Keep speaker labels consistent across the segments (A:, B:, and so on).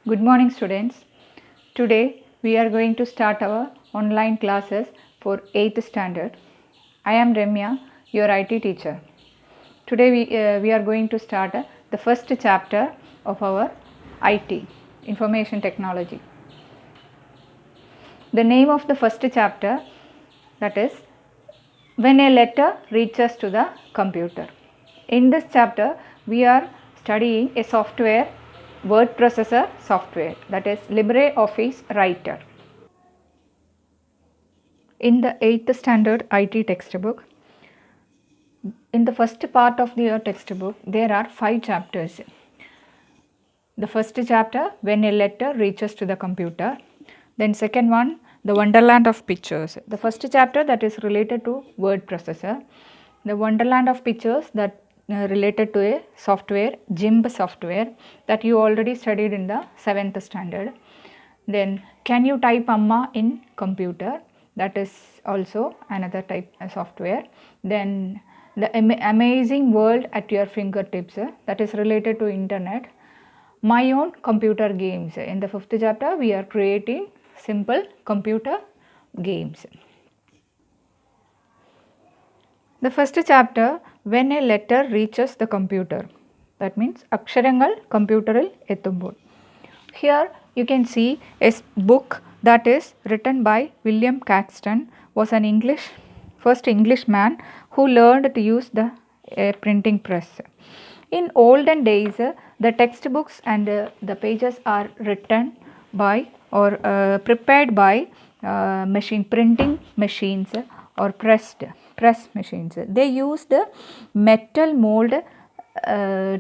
A: Good morning, students. Today we are going to start our online classes for 8th standard. I am Ramya, your IT teacher. Today we are going to start the first chapter of our IT, Information Technology. The name of the first chapter, that is When a Letter Reaches to the Computer. In this chapter we are studying a software, word processor software, that is LibreOffice Writer. In the 8th standard IT textbook, in the first part of your textbook, there are 5 chapters. The first chapter, When a Letter Reaches to the Computer. Then second one, The Wonderland of Pictures. The first chapter, that is related to word processor. The Wonderland of Pictures, that related to a software, GIMP software, that you already studied in the 7th standard. Then Can You Type Amma in Computer? That is also another type of software. Then The Amazing World at Your Fingertips, that is related to internet. My Own Computer Games. In the 5th chapter we are creating simple computer games. The first chapter, When a Letter Reaches the Computer, that means അക്ഷരങ്ങൾ കമ്പ്യൂട്ടറിൽ എത്തുമ്പോൾ. Here you can see a book that is written by William Caxton, was an first Englishman who learned to use the printing press. In olden days, the textbooks and the pages are written by or prepared by printing machines or press machines. They used metal mold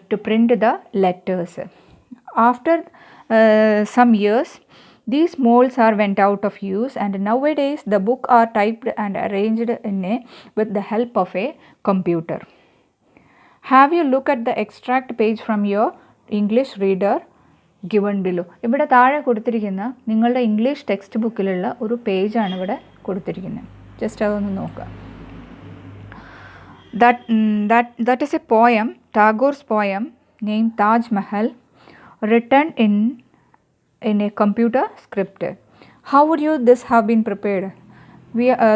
A: to print the letters. After some years, these molds are went out of use, and nowadays the book are typed and arranged with the help of a computer. Have you look at the extract page from your English reader given below? ഇവിടെ താഴെ കൊടുത്തിരിക്കുന്ന നിങ്ങളുടെ English text ബുക്കിലുള്ള ഒരു പേജാണ് ഇവിടെ കൊടുത്തിരിക്കുന്നത്. Just അതൊന്ന് നോക്കുക. That is a poem, Tagore's poem named Taj Mahal, written in a computer script. How would this have been prepared?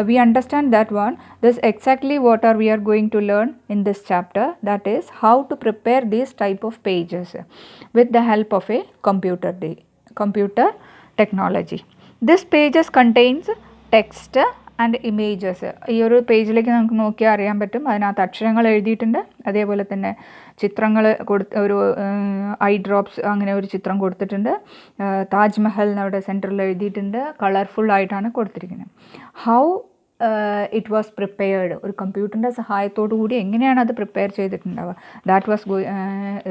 A: We understand that one. This is exactly what we are going to learn in this chapter, that is how to prepare these type of pages with the help of a computer technology. This pages contains text and images. ഈ ഒരു പേജിലേക്ക് നമുക്ക് നോക്കിയാൽ അറിയാൻ പറ്റും, അതിനകത്ത് അക്ഷരങ്ങൾ എഴുതിയിട്ടുണ്ട്, അതേപോലെ തന്നെ ചിത്രങ്ങൾ ഒരു ഐ ഡ്രോപ്സ് അങ്ങനെ ഒരു ചിത്രം കൊടുത്തിട്ടുണ്ട്. താജ്മഹൽ അവിടെ സെൻറ്ററിൽ എഴുതിയിട്ടുണ്ട്, കളർഫുൾ ആയിട്ടാണ് കൊടുത്തിരിക്കുന്നത്. ഹൗ ഇറ്റ് വാസ് പ്രിപ്പയർഡ്, ഒരു കമ്പ്യൂട്ടറിൻ്റെ സഹായത്തോടു കൂടി എങ്ങനെയാണ് അത് പ്രിപ്പയർ ചെയ്തിട്ടുണ്ടാവുക, that was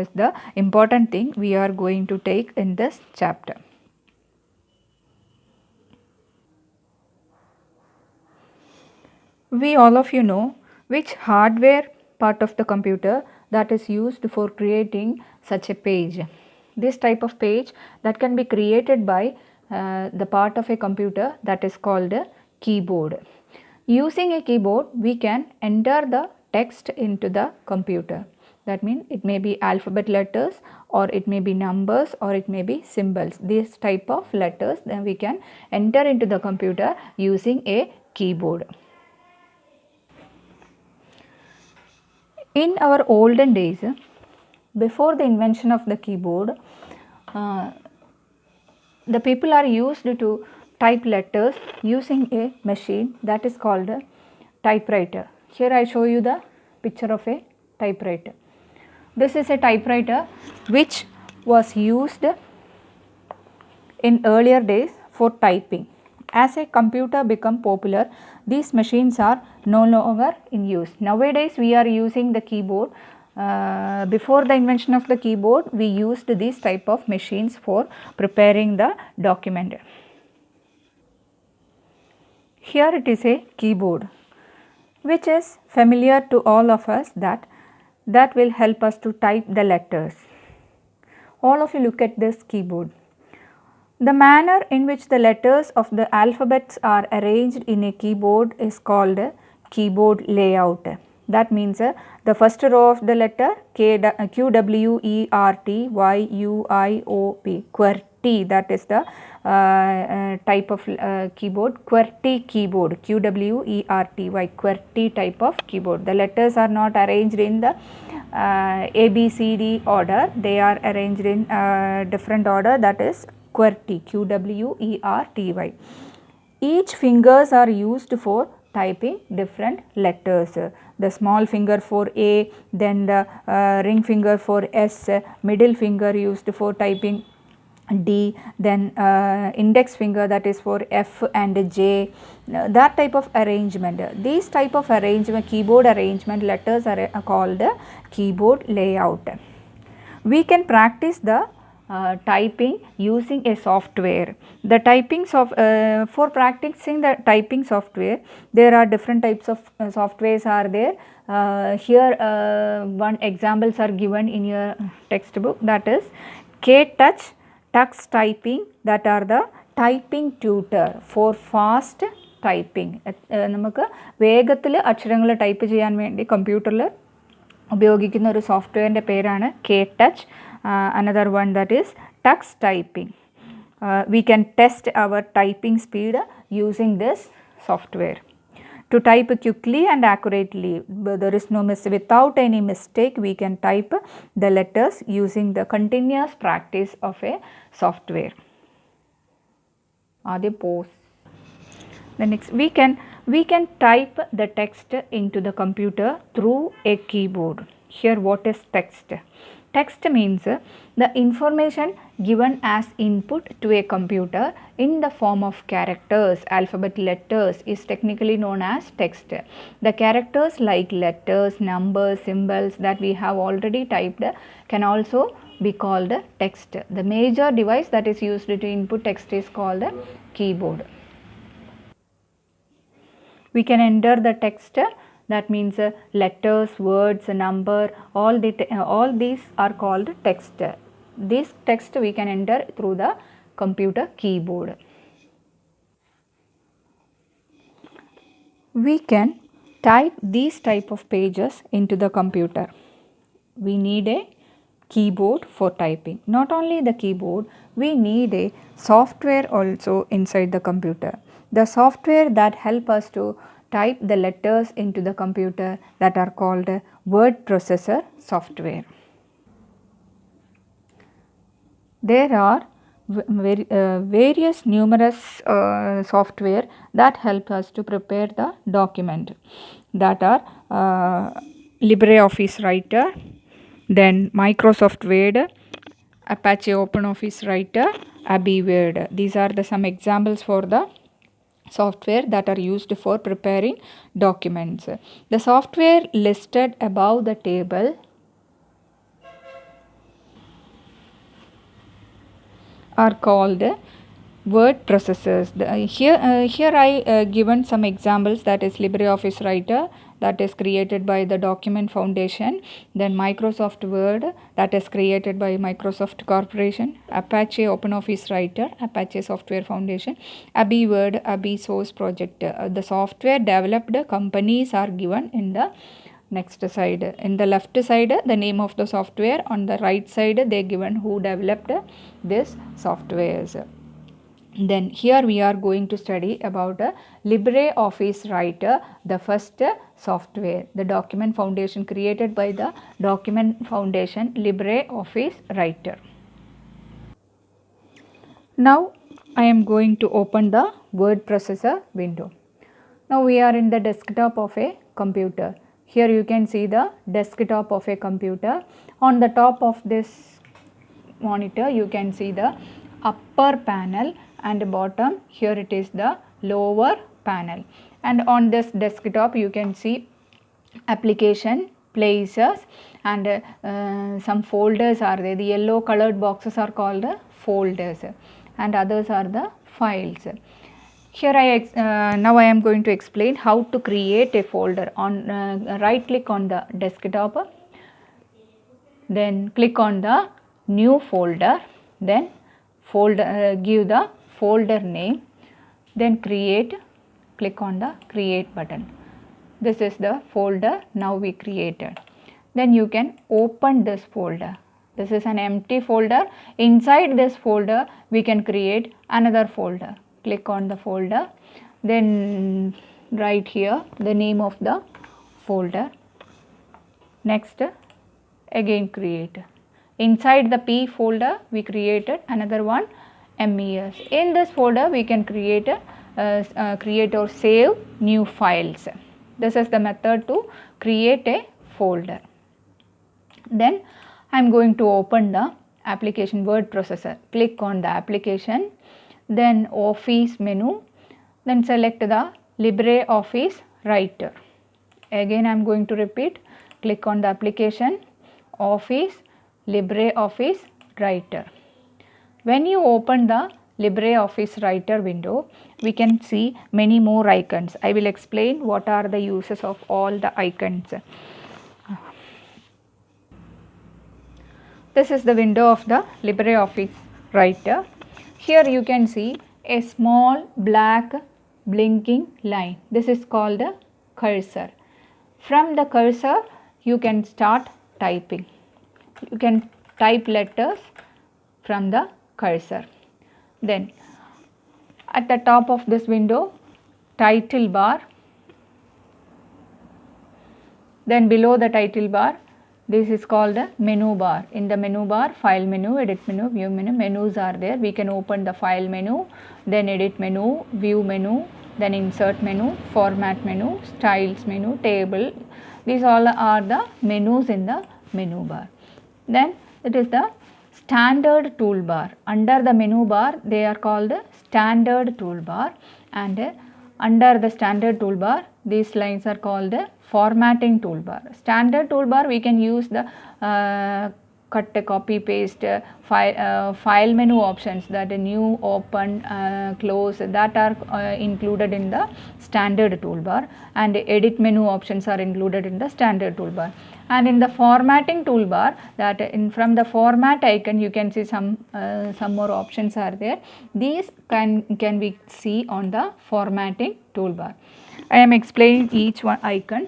A: is the important thing we are going to take in this chapter. We all of you know which hardware part of the computer that is used for creating such a page. This type of page that can be created by the part of a computer that is called a keyboard. Using a keyboard we can enter the text into the computer. That means it may be alphabet letters, or it may be numbers, or it may be symbols. This type of letters then we can enter into the computer using a keyboard. In our olden days, before the invention of the keyboard, the people are used to type letters using a machine that is called a typewriter. Here I show you the picture of a typewriter. This is a typewriter which was used in earlier days for typing. As a computer become popular, these machines are no longer in use. Nowadays we are using the keyboard. Before the invention of the keyboard, we used these type of machines for preparing the document. Here it is a keyboard which is familiar to all of us, that will help us to type the letters. All of you look at this keyboard. The manner in which the letters of the alphabets are arranged in a keyboard is called keyboard layout. That means the first row of the letter QWERTYUIOP, QWERTY, that is the type of keyboard, QWERTY keyboard, QWERTY, QWERTY type of keyboard. The letters are not arranged in the A, B, C, D order, they are arranged in different order, that is QWERTY, QWERTY. Each fingers are used for typing different letters. The small finger for A, then the ring finger for S, middle finger used for typing D, then index finger, that is for F and J, that type of arrangement. These type of arrangement, keyboard arrangement, letters are called keyboard layout. We can practice the typing using a software. The typing for practicing the typing software, there are different types of softwares are there. Here one examples are given in your textbook, that is KTouch, Tux Typing, that are the typing tutor for fast typing. നമുക്ക് വേഗത്തിൽ അക്ഷരങ്ങൾ type ചെയ്യാൻ വേണ്ടി കമ്പ്യൂട്ടറിൽ ഉപയോഗിക്കുന്ന ഒരു സോഫ്റ്റ്വെയറിൻ്റെ പേരാണ് KTouch. Another one, that is Tux Typing. We can test our typing speed using this software. To type quickly and accurately, there is no without any mistake, we can type the letters using the continuous practice of a software. Pause. The next, we can type the text into the computer through a keyboard. Here, what is text? Text means the information given as input to a computer in the form of characters, alphabet letters, is technically known as text. The characters like letters, numbers, symbols that we have already typed can also be called text. The major device that is used to input text is called a keyboard. We can enter the text, that means letters, words, number, all these are called text. This text we can enter through the computer keyboard. We can type these type of pages into the computer. We need a keyboard for typing. Not only the keyboard, we need a software also inside the computer. The software that help us to type the letters into the computer, that are called word processor software. There are various numerous software that help us to prepare the document, that are LibreOffice Writer, then Microsoft Word, Apache OpenOffice Writer, Abbey Word. These are some examples for the software that are used for preparing documents. The software listed above the table are called word processors. Here I given some examples, that is LibreOffice Writer, that is created by the Document Foundation, then Microsoft Word, that is created by Microsoft Corporation, Apache OpenOffice Writer, Apache Software Foundation, Abbey Word, Abbey Source Project. The software developed companies are given in the next side. In the left side, the name of the software, on the right side they given who developed this softwares. Then here we are going to study about LibreOffice Writer, the first software, the Document Foundation, created by the Document Foundation, LibreOffice Writer. Now I am going to open the word processor window. Now we are in the desktop of a computer. Here you can see the desktop of a computer. On the top of this monitor you can see the upper panel, and bottom here it is the lower panel. And on this desktop you can see application, places, and some folders are there. The yellow colored boxes are called folders, and others are the files. Here now I am going to explain how to create a folder. On right click on the desktop, then click on the new folder, then give the folder name, then create, click on the create button. This is the folder now we created. Then you can open this folder. This is an empty folder. Inside this folder we can create another folder. Click on the folder, then write here the name of the folder. Next, again create. Inside the P folder we created another one, MES. In this folder we can create or save new files. This is the method to create a folder. Then I am going to open the application word processor. Click on the application, then Office menu, then select the LibreOffice Writer. Again I am going to repeat, click on the application, Office, LibreOffice Writer. When you open the LibreOffice Writer window, we can see many more icons. I will explain what are the uses of all the icons. This is the window of the LibreOffice Writer. Here you can see a small black blinking line. This is called the cursor. From the cursor you can start typing. You can type letters from the cursor. Then at the top of this window, title bar. Then below the title bar, this is called the menu bar. In the menu bar, file menu, edit menu, view menu, menus are there. We can open the file menu, then edit menu, view menu, then insert menu, format menu, styles menu, table. These all are the menus in the menu bar. Then it is the standard toolbar. Under the menu bar, they are called the standard toolbar, and under the standard toolbar, these lines are called the formatting toolbar. Standard toolbar, we can use the cut, copy, paste, file menu options, that new, open, close, that are included in the standard toolbar, and edit menu options are included in the standard toolbar. And in the formatting toolbar, that from the format icon you can see some more options are there. These can be see on the formatting toolbar. I am explaining each one icon.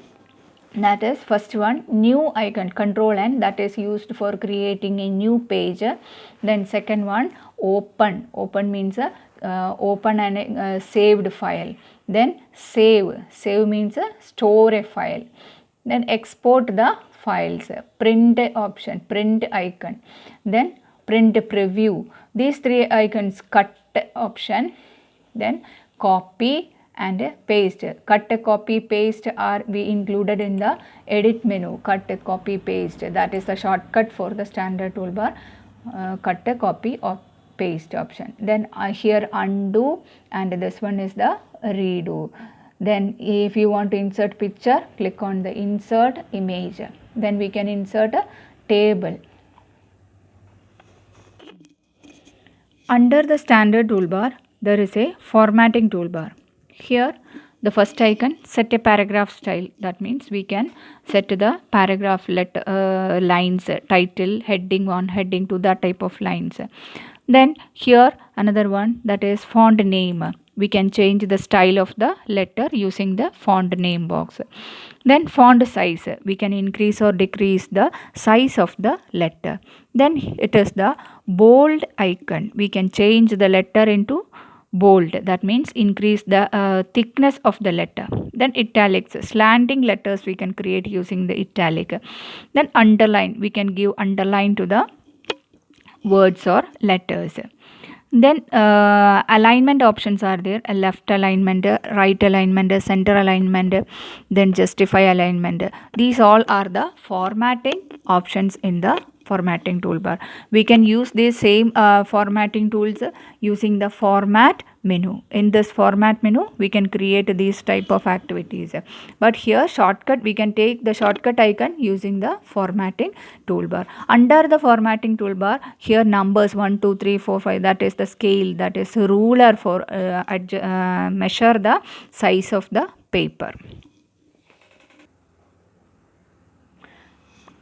A: That is, first one, new icon, Control N, that is used for creating a new page. Then second one, open. Open means open and saved file. Then save. Save means store a file. Then export the files. Print option, print icon. Then print preview. These three icons, cut option. Then copy and paste. Cut, copy, paste are we included in the edit menu. Cut, copy, paste, that is the shortcut for the standard toolbar. Cut, copy or paste option. Then here undo, and this one is the redo. Then if you want to insert picture, click on the insert image. Then we can insert a table. Under the standard toolbar, there is a formatting toolbar. Here the first icon, set a paragraph style. That means we can set the paragraph lines, title, heading 1, heading 2, that type of lines. Then here another one, that is font name. We can change the style of the letter using the font name box. Then font size, we can increase or decrease the size of the letter. Then it is the bold icon. We can change the letter into bold, that means increase the thickness of the letter. Then italics, slanting letters we can create using the italic. Then underline, we can give underline to the words or letters. Then alignment options are there, left alignment, right alignment, center alignment, then justify alignment. These all are the formatting options in the formatting toolbar. We can use these same formatting tools using the format menu. In this format menu, we can create these type of activities. But here shortcut, we can take the shortcut icon using the formatting toolbar. Under the formatting toolbar, here numbers 1, 2, 3, 4, 5, that is the scale, that is ruler for measure the size of the paper.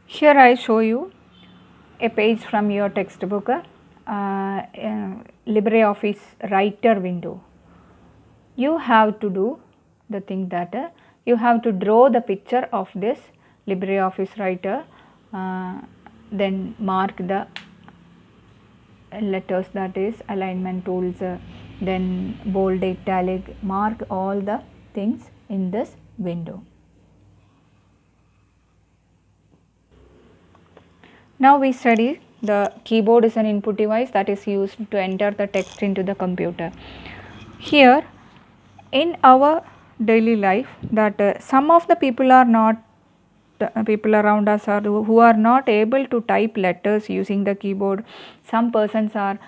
A: Here I show you a page from your textbook, LibreOffice Writer window. You have to do the thing that you have to draw the picture of this LibreOffice Writer then mark the letters, that is alignment tools, then bold, italic, mark all the things in this window. Now we study the keyboard is an input device that is used to enter the text into the computer. Here in our daily life, that some of the people are not people around us are who are not able to type letters using the keyboard. Some persons are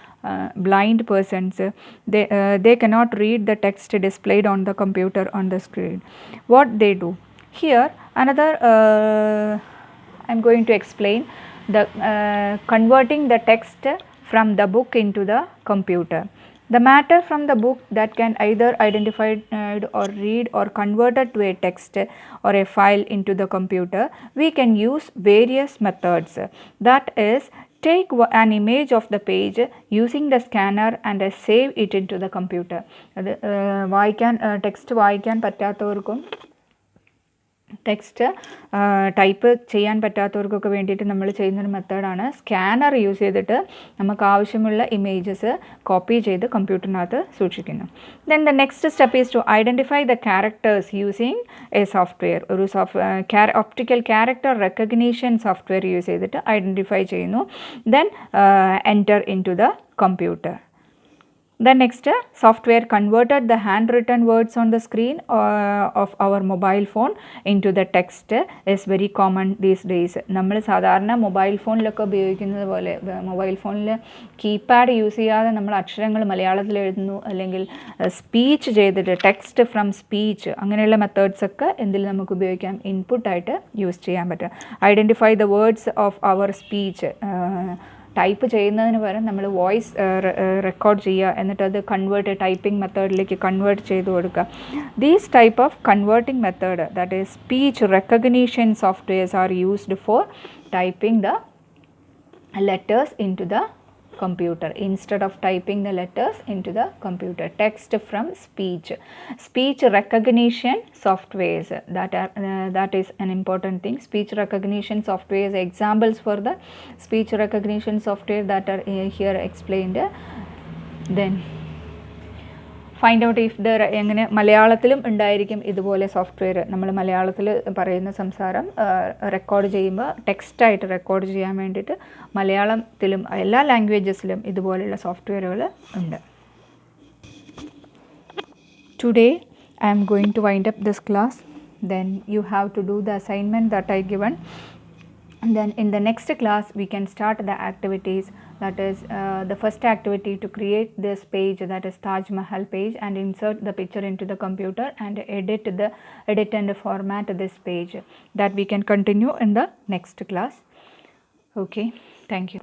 A: blind persons, they cannot read the text displayed on the computer on the screen. What they do here, another I am going to explain the converting the text from the book into the computer. The matter from the book that can either identified or read or converted to a text or a file into the computer, we can use various methods. That is, take an image of the page using the scanner and save it into the computer. Text വായിക്കാൻ പറ്റാത്തവർക്കും text type ചെയ്യാൻ പറ്റാത്തവർക്കൊക്കെ വേണ്ടിയിട്ട് നമ്മൾ ചെയ്യുന്നൊരു മെത്തേഡാണ് scanner use ചെയ്തിട്ട് നമുക്ക് ആവശ്യമുള്ള images copy ചെയ്ത് കമ്പ്യൂട്ടറിനകത്ത് സൂക്ഷിക്കുന്നു. Then the next step is to identify the characters using a software. ഒരു optical character recognition software use ചെയ്തിട്ട് ഐഡൻറ്റിഫൈ ചെയ്യുന്നു. Then enter into the computer. The next software converted the handwritten words on the screen of our mobile phone into the text is very common these days. നമ്മൾ സാധാരണ mobile ഫോണിലൊക്കെ ഉപയോഗിക്കുന്നത് പോലെ mobile ഫോണിൽ keypad use ചെയ്യാതെ നമ്മൾ അക്ഷരങ്ങൾ മലയാളത്തിൽ എഴുതുന്നു, അല്ലെങ്കിൽ സ്പീച്ച് ചെയ്തിട്ട് ടെക്സ്റ്റ് ഫ്രം സ്പീച്ച്, അങ്ങനെയുള്ള മെത്തേഡ്സ് ഒക്കെ എന്തിൽ നമുക്ക് ഉപയോഗിക്കാം, ഇൻപുട്ടായിട്ട് യൂസ് ചെയ്യാൻ പറ്റും. Identify the words of our speech, type ചെയ്യുന്നതിന് പകരം നമ്മൾ വോയിസ് റെക്കോർഡ് ചെയ്യുക, എന്നിട്ട് അത് ടൈപ്പിംഗ് മെത്തേഡിലേക്ക് കൺവേർട്ട് ചെയ്ത് കൊടുക്കുക. These type of converting method, that is speech recognition softwares are used for typing the letters into the computer instead of typing the letters into the computer. Text from speech recognition softwares, that is an important thing. Speech recognition softwares, examples for the speech recognition software that are here explained. Then find out if there, എങ്ങനെ മലയാളത്തിലും ഉണ്ടായിരിക്കും ഇതുപോലെ software. നമ്മൾ മലയാളത്തിൽ പറയുന്ന സംസാരം record ചെയ്യുമ്പോൾ ടെക്സ്റ്റായിട്ട് record ചെയ്യാൻ വേണ്ടിയിട്ട് മലയാളത്തിലും എല്ലാ ലാംഗ്വേജസിലും ഇതുപോലെയുള്ള സോഫ്റ്റ്വെയറുകൾ ഉണ്ട്. Today I am going to wind up this class. Then you have to do the assignment that I given. And then in the next class we can start the activities. That is the first activity, to create this page, that is Taj Mahal page, and insert the picture into the computer and edit and format this page. That we can continue in the next class. Okay, thank you.